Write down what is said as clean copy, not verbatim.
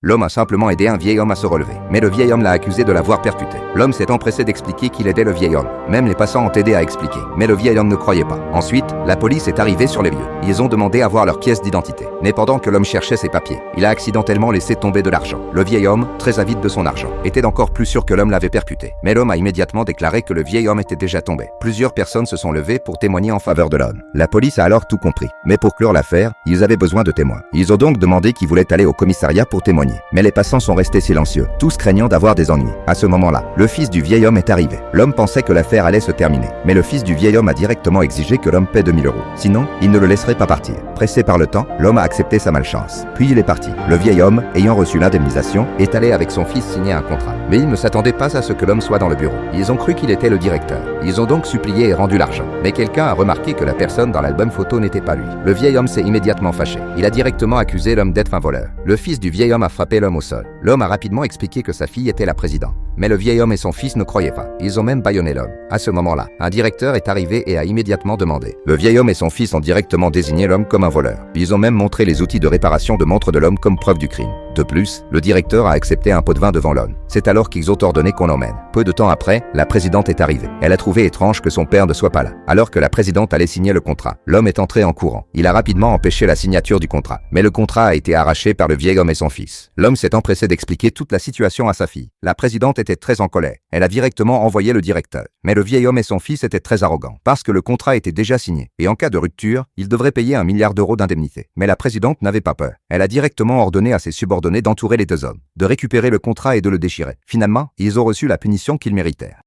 L'homme a simplement aidé un vieil homme à se relever. Mais le vieil homme l'a accusé de l'avoir percuté. L'homme s'est empressé d'expliquer qu'il aidait le vieil homme. Même les passants ont aidé à expliquer. Mais le vieil homme ne croyait pas. Ensuite, la police est arrivée sur les lieux. Ils ont demandé à voir leur pièce d'identité. Mais pendant que l'homme cherchait ses papiers, il a accidentellement laissé tomber de l'argent. Le vieil homme, très avide de son argent, était encore plus sûr que l'homme l'avait percuté. Mais l'homme a immédiatement déclaré que le vieil homme était déjà tombé. Plusieurs personnes se sont levées pour témoigner en faveur de l'homme. La police a alors tout compris. Mais pour clore l'affaire, ils avaient besoin de témoins. Ils ont donc demandé qui voulait aller au commissariat pour témoigner. Mais les passants sont restés silencieux, tous craignant d'avoir des ennuis. À ce moment-là, le fils du vieil homme est arrivé. L'homme pensait que l'affaire allait se terminer. Mais le fils du vieil homme a directement exigé que l'homme paie 2000 €. Sinon, il ne le laisserait pas partir. Pressé par le temps, l'homme a accepté sa malchance. Puis il est parti. Le vieil homme, ayant reçu l'indemnisation, est allé avec son fils signer un contrat. Mais il ne s'attendait pas à ce que l'homme soit dans le bureau. Ils ont cru qu'il était le directeur. Ils ont donc supplié et rendu l'argent. Mais quelqu'un a remarqué que la personne dans l'album photo n'était pas lui. Le vieil homme s'est immédiatement fâché. Il a directement accusé l'homme d'être un voleur. Le fils du vieil homme a frappé l'homme au sol. L'homme a rapidement expliqué que sa fille était la présidente. Mais le vieil homme et son fils ne croyaient pas. Ils ont même bâillonné l'homme. À ce moment-là, un directeur est arrivé et a immédiatement demandé. Le vieil homme et son fils ont directement désigné l'homme comme un voleur. Ils ont même montré les outils de réparation de montre de l'homme comme preuve du crime. De plus, le directeur a accepté un pot de vin devant l'homme. C'est alors qu'ils ont ordonné qu'on l'emmène. Peu de temps après, la présidente est arrivée. Elle a trouvé étrange que son père ne soit pas là. Alors que la présidente allait signer le contrat, l'homme est entré en courant. Il a rapidement empêché la signature du contrat. Mais le contrat a été arraché par le vieil homme et son fils. L'homme s'est empressé d'expliquer toute la situation à sa fille. La présidente était très en colère. Elle a directement envoyé le directeur. Mais le vieil homme et son fils étaient très arrogants, parce que le contrat était déjà signé. Et en cas de rupture, ils devraient payer 1 milliard d'euros d'indemnité. Mais la présidente n'avait pas peur. Elle a directement ordonné à ses subordonnés d'entourer les deux hommes, de récupérer le contrat et de le déchirer. Finalement, ils ont reçu la punition qu'ils méritèrent.